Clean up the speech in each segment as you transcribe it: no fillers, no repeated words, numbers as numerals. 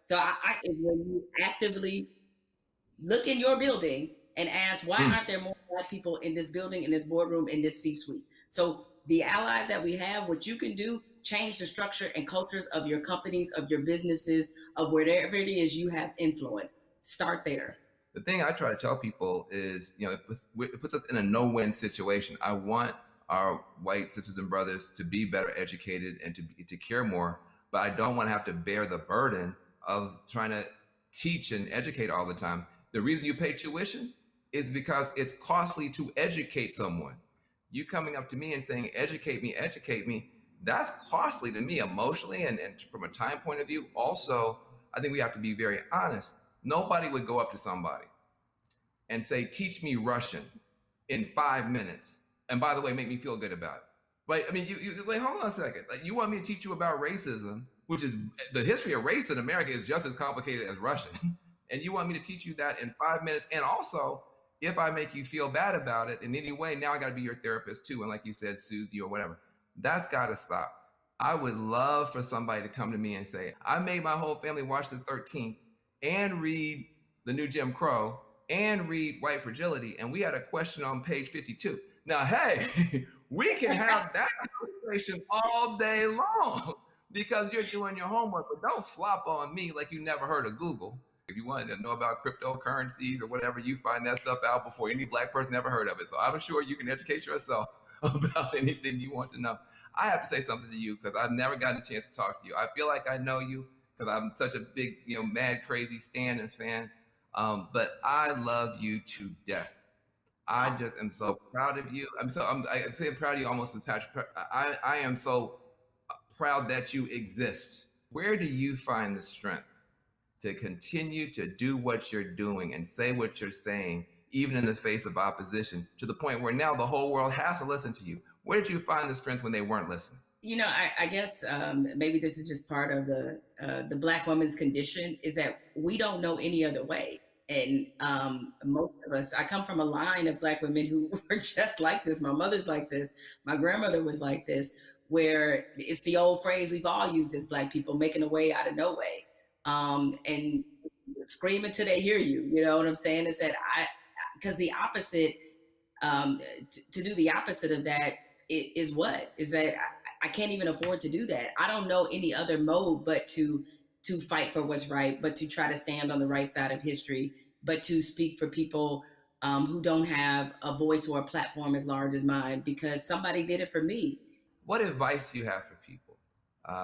So when you actively look in your building and ask, why Mm. aren't there more Black people in this building, in this boardroom, in this C-suite? So the allies that we have, what you can do, change the structure and cultures of your companies, of your businesses, of wherever it is you have influence. Start there. The thing I try to tell people is, it puts us in a no-win situation. I want our white sisters and brothers to be better educated and to care more, but I don't want to have to bear the burden of trying to teach and educate all the time. The reason you pay tuition is because it's costly to educate someone. You coming up to me and saying, educate me, that's costly to me emotionally and from a time point of view. Also, I think we have to be very honest. Nobody would go up to somebody and say, teach me Russian in 5 minutes. And by the way, make me feel good about it. Right? I mean, you wait, hold on a second. Like, you want me to teach you about racism, which is the history of race in America is just as complicated as Russian. And you want me to teach you that in 5 minutes. And also, if I make you feel bad about it in any way, now I got to be your therapist too. And like you said, soothe you or whatever. That's got to stop. I would love for somebody to come to me and say, I made my whole family watch the 13th and read the new Jim Crow and read White Fragility. And we had a question on page 52. Now, hey, we can have that conversation all day long because you're doing your homework, but don't flop on me like you never heard of Google. If you wanted to know about cryptocurrencies or whatever, you find that stuff out before any Black person ever heard of it. So I'm sure you can educate yourself about anything you want to know. I have to say something to you because I've never gotten a chance to talk to you. I feel like I know you because I'm such a big, mad, crazy Stan and fan. But I love you to death. I just am so proud of you. I'm saying proud of you almost as Patrick. I am so proud that you exist. Where do you find the strength to continue to do what you're doing and say what you're saying, even in the face of opposition, to the point where now the whole world has to listen to you? Where did you find the strength when they weren't listening? I guess maybe this is just part of the Black woman's condition is that we don't know any other way. And most of us, I come from a line of Black women who were just like this. My mother's like this. My grandmother was like this, where it's the old phrase we've all used as Black people, making a way out of no way. And scream until they hear you. You know what I'm saying? Is that because the opposite, to do the opposite of that is what? Is that I can't even afford to do that. I don't know any other mode but to fight for what's right, but to try to stand on the right side of history, but to speak for people who don't have a voice or a platform as large as mine because somebody did it for me. What advice do you have for people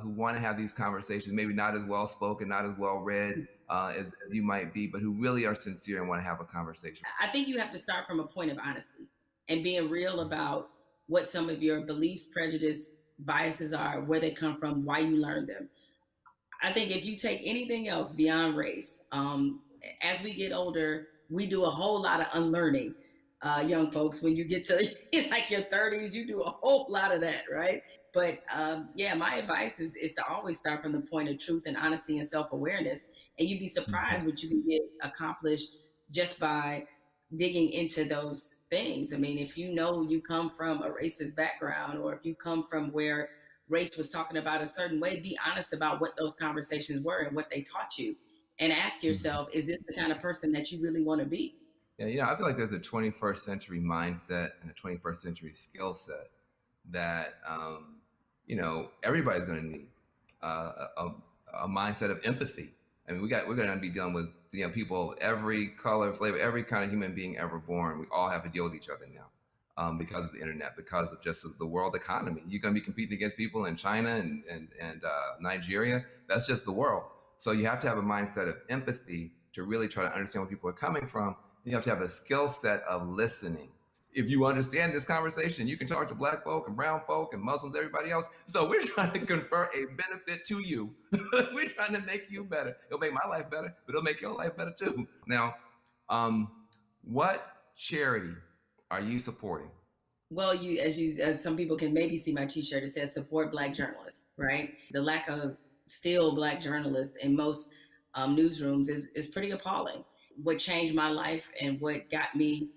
who want to have these conversations, maybe not as well spoken, not as well read as you might be, but who really are sincere and want to have a conversation? I think you have to start from a point of honesty and being real about what some of your beliefs, prejudice, biases are, where they come from, why you learned them. I think if you take anything else beyond race, as we get older, we do a whole lot of unlearning. Young folks, when you get to like your 30s, you do a whole lot of that, right? But yeah, my advice is to always start from the point of truth and honesty and self-awareness. And you'd be surprised what you can get accomplished just by digging into those things. I mean, if you know you come from a racist background or if you come from where race was talking about a certain way, be honest about what those conversations were and what they taught you. And ask yourself, is this the kind of person that you really want to be? Yeah, I feel like there's a 21st century mindset and a 21st century skill set that, everybody's going to need a mindset of empathy. I mean, we're going to be dealing with people, every color, flavor, every kind of human being ever born. We all have to deal with each other now because of the internet, because of just the world economy. You're going to be competing against people in China and Nigeria. That's just the world. So you have to have a mindset of empathy to really try to understand where people are coming from. You have to have a skill set of listening. If you understand this conversation, you can talk to Black folk and brown folk and Muslims, everybody else. So we're trying to confer a benefit to you. We're trying to make you better. It'll make my life better, but it'll make your life better too. Now, what charity are you supporting? Well, as some people can maybe see my T-shirt, it says "Support Black Journalists." Right? The lack of still Black journalists in most newsrooms is pretty appalling. What changed my life and what got me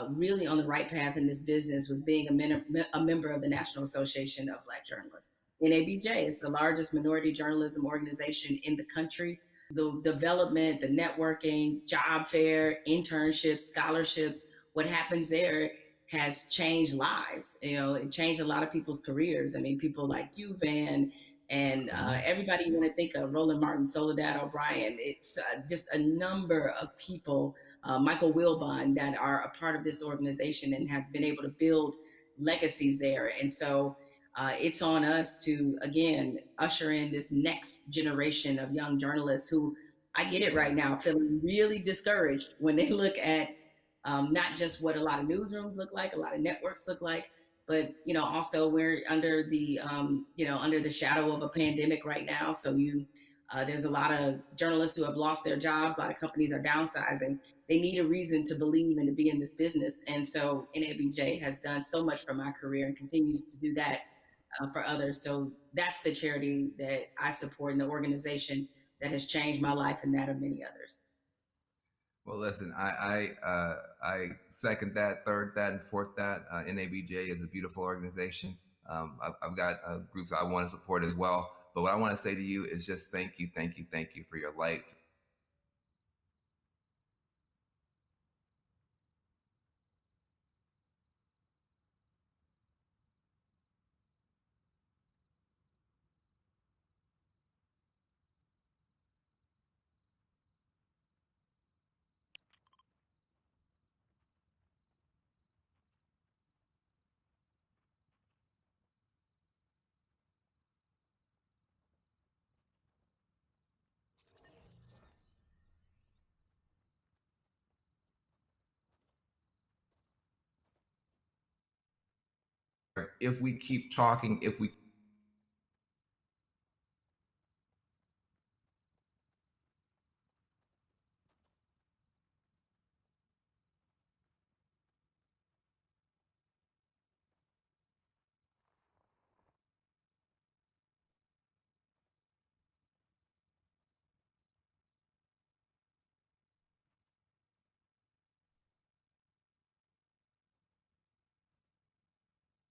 really on the right path in this business was being a member of the National Association of Black Journalists. NABJ is the largest minority journalism organization in the country. the development, the networking, job fair, internships, scholarships, what happens there has changed lives. You know, it changed a lot of people's careers. I mean, people like you, Van, and Mhm. everybody you want to think of, Roland Martin, Soledad O'Brien. It's just a number of people, Michael Wilbon, that are a part of this organization and have been able to build legacies there. And so it's on us to again usher in this next generation of young journalists who, I get it right now, feeling really discouraged when they look at not just what a lot of newsrooms look like, a lot of networks look like, but also we're under the under the shadow of a pandemic right now. So there's a lot of journalists who have lost their jobs. A lot of companies are downsizing. They need a reason to believe and to be in this business. And so NABJ has done so much for my career and continues to do that for others. So that's the charity that I support and the organization that has changed my life and that of many others. Well, listen, I second that, third that, and fourth that. NABJ is a beautiful organization. I've got groups I want to support as well. But what I want to say to you is just thank you, thank you, thank you for your light. If we keep talking, if we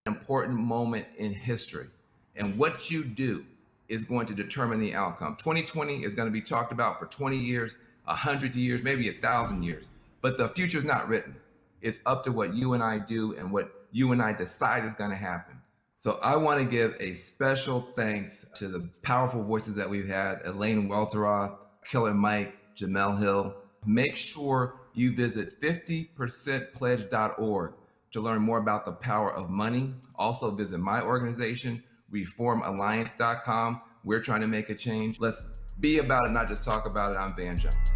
important moment in history. And what you do is going to determine the outcome. 2020 is going to be talked about for 20 years, 100 years, maybe 1,000 years. But the future is not written. It's up to what you and I do and what you and I decide is going to happen. So I want to give a special thanks to the powerful voices that we've had: Elaine Welteroth, Killer Mike, Jamel Hill. Make sure you visit 50percentpledge.org to learn more about the power of money. Also visit my organization, reformalliance.com. We're trying to make a change. Let's be about it, not just talk about it. I'm Van Jones.